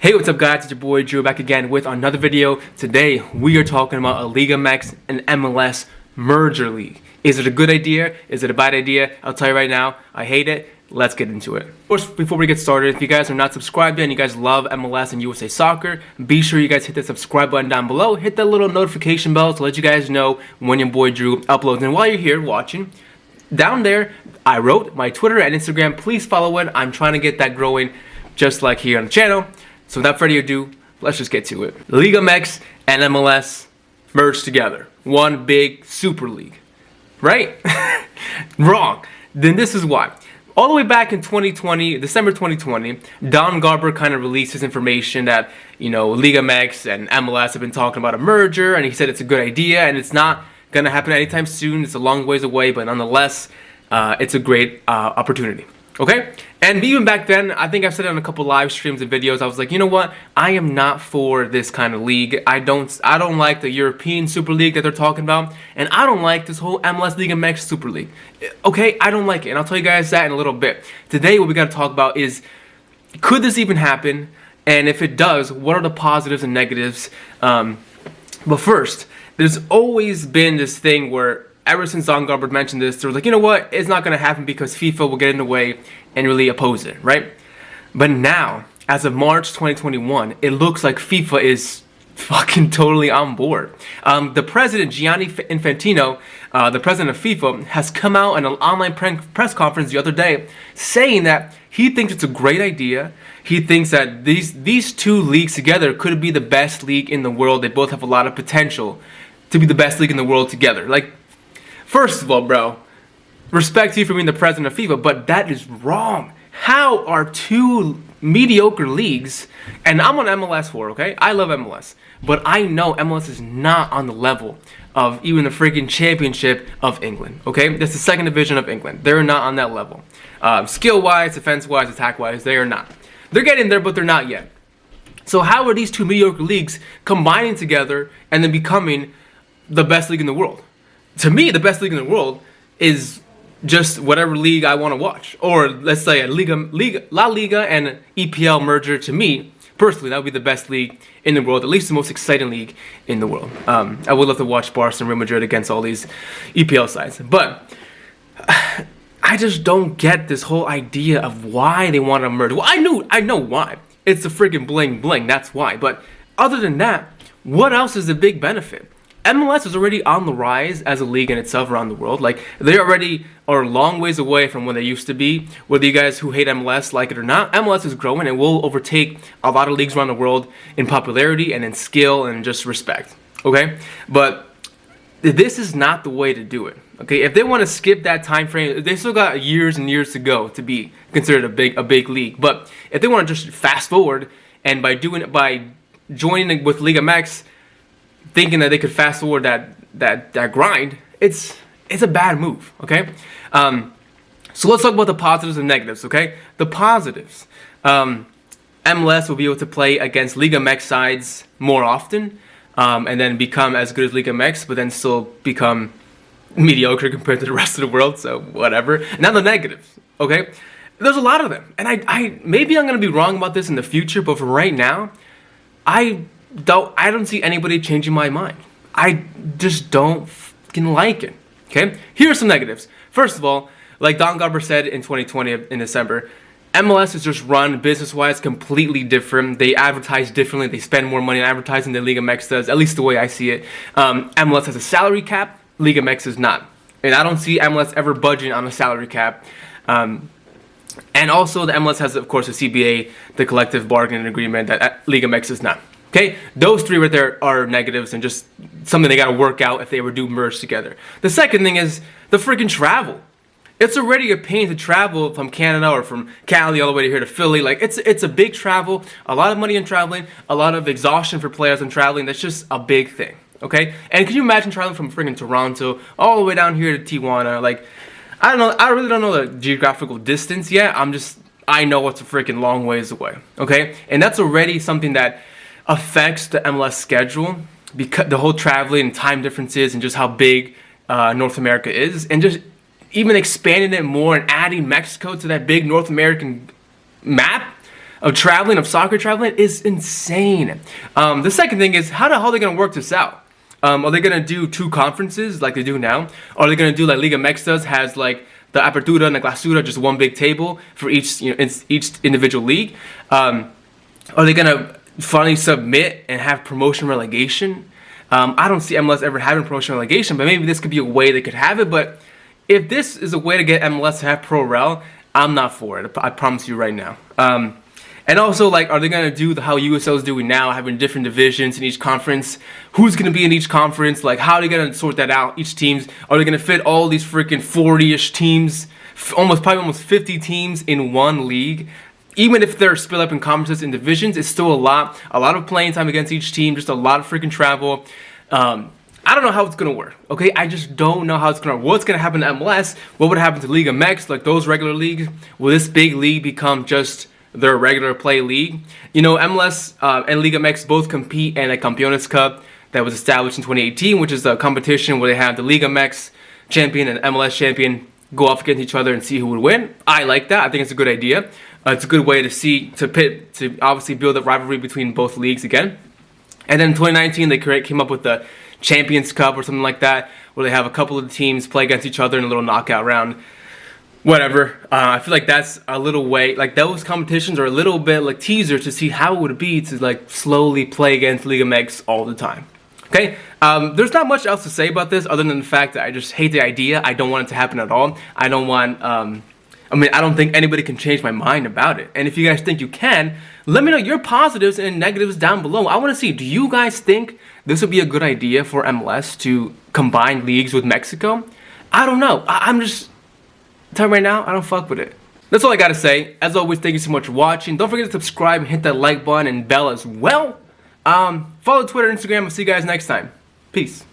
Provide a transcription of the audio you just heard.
Hey, what's up guys, it's your boy Drew back again with another video. Today we are talking about a Liga MX and MLS merger league. Is it a good idea? Is it a bad idea? I'll tell you right now, I hate it. Let's get into it. Of course, before we get started, if you guys are not subscribed yet and you guys love MLS and USA Soccer, be sure you guys hit the subscribe button down below. Hit that little notification bell to let you guys know when your boy Drew uploads. And while you're here watching, down there, I wrote my Twitter and Instagram. Please follow it. I'm trying to get that growing just like here on the channel. So without further ado, let's just get to it. Liga MX and MLS merged together. One big super league. Right? Wrong. Then this is why. All the way back in 2020, December 2020, Don Garber kind of released his information that, Liga MX and MLS have been talking about a merger, and he said it's a good idea, and it's not going to happen anytime soon. It's a long ways away, but nonetheless, it's a great opportunity. Okay? And even back then, I think I've said it on a couple live streams and videos, I was like, you know what? I am not for this kind of league. I don't like the European Super League that they're talking about, and I don't like this whole MLS Liga MX Super League. Okay? I don't like it, and I'll tell you guys that in a little bit. Today, what we got to talk about is, could this even happen? And if it does, what are the positives and negatives? But first, there's always been this thing where ever since Don Garber mentioned this, they were like, you know what, it's not going to happen because FIFA will get in the way and really oppose it, right? But now, as of March 2021, it looks like FIFA is fucking totally on board. The president, Gianni Infantino, the president of FIFA, has come out in an online press conference the other day saying that he thinks it's a great idea. He thinks that these two leagues together could be the best league in the world. They both have a lot of potential to be the best league in the world together. Like, first of all, bro, respect to you for being the president of FIFA, but that is wrong. How are two mediocre leagues, and I'm on MLS for, okay? I love MLS, but I know MLS is not on the level of even the freaking championship of England, okay? That's the second division of England. They're not on that level. Skill-wise, defense-wise, attack-wise, they are not. They're getting there, but they're not yet. So how are these two mediocre leagues combining together and then becoming the best league in the world? To me, the best league in the world is just whatever league I want to watch. Or let's say a La Liga and EPL merger. To me, personally, that would be the best league in the world, at least the most exciting league in the world. I would love to watch Barca and Real Madrid against all these EPL sides. But I just don't get this whole idea of why they want to merge. Well, I know why. It's the freaking bling bling, that's why. But other than that, what else is the big benefit? MLS is already on the rise as a league in itself around the world. Like, they already are a long ways away from where they used to be. Whether you guys who hate MLS like it or not, MLS is growing and will overtake a lot of leagues around the world in popularity and in skill and just respect. Okay? But this is not the way to do it. Okay? If they want to skip that time frame, they still got years and years to go to be considered a big league. But if they want to just fast forward, and by joining with Liga MX, thinking that they could fast forward that grind, it's a bad move, okay? So let's talk about the positives and negatives, okay? The positives. MLS will be able to play against Liga MX sides more often, and then become as good as Liga MX, but then still become mediocre compared to the rest of the world, so whatever. Now the negatives, okay? There's a lot of them, and I maybe I'm going to be wrong about this in the future, but for right now, I don't see anybody changing my mind. I just don't fucking like it. Okay? Here are some negatives. First of all, like Don Garber said in 2020 in December, MLS is just run business-wise completely different. They advertise differently. They spend more money on advertising than Liga MX does, at least the way I see it. MLS has a salary cap. Liga MX is not. And I don't see MLS ever budging on a salary cap. And also, the MLS has, of course, a CBA, the collective bargaining agreement, that Liga MX is not. Okay, those three right there are negatives and just something they got to work out if they ever do merge together. The second thing is the freaking travel. It's already a pain to travel from Canada or from Cali all the way to here to Philly. Like, it's a big travel, a lot of money in traveling, a lot of exhaustion for players in traveling. That's just a big thing, okay? And can you imagine traveling from freaking Toronto all the way down here to Tijuana? Like, I don't know. I really don't know the geographical distance yet. I know it's a freaking long ways away, okay? And that's already something that affects the MLS schedule, because the whole traveling and time differences and just how big North America is, and just even expanding it more and adding Mexico to that big North American map of traveling, of soccer traveling, is insane. The second thing is, how the hell are they going to work this out? Are they going to do 2 conferences like they do now? Or are they going to do like Liga MX does, has like the Apertura and the Clausura, just one big table for each, each individual league? Are they going to finally submit and have promotion relegation? I don't see MLS ever having promotion relegation, but maybe this could be a way they could have it. But if this is a way to get MLS to have pro rel, I'm not for it. I promise you right now. And also, like, are they going to do how USL is doing now, having different divisions in each conference? Who's going to be in each conference? Like, how are they going to sort that out? Each teams, are they going to fit all these freaking 40-ish teams, probably almost 50 teams in one league? Even if they're split up in conferences and divisions, it's still a lot of playing time against each team, just a lot of freaking travel. I don't know how it's going to work, okay? I just don't know how it's going to work. What's going to happen to MLS? What would happen to Liga MX, like those regular leagues? Will this big league become just their regular play league? MLS and Liga MX both compete in a Campeones Cup that was established in 2018, which is a competition where they have the Liga MX champion and MLS champion go off against each other and see who would win. I like that. I think it's a good idea. It's a good way to obviously build a rivalry between both leagues again. And then in 2019, they came up with the Champions Cup or something like that, where they have a couple of the teams play against each other in a little knockout round. Whatever. I feel like that's a little way, like those competitions are a little bit like teaser to see how it would be to like slowly play against Liga MX all the time. Okay, there's not much else to say about this other than the fact that I just hate the idea. I don't want it to happen at all. I don't want, I don't think anybody can change my mind about it. And if you guys think you can, let me know your positives and negatives down below. I want to see, do you guys think this would be a good idea for MLS to combine leagues with Mexico? I don't know. I'm just telling you right now, I don't fuck with it. That's all I gotta say. As always, thank you so much for watching. Don't forget to subscribe and hit that like button and bell as well. Follow Twitter, Instagram. I'll see you guys next time. Peace.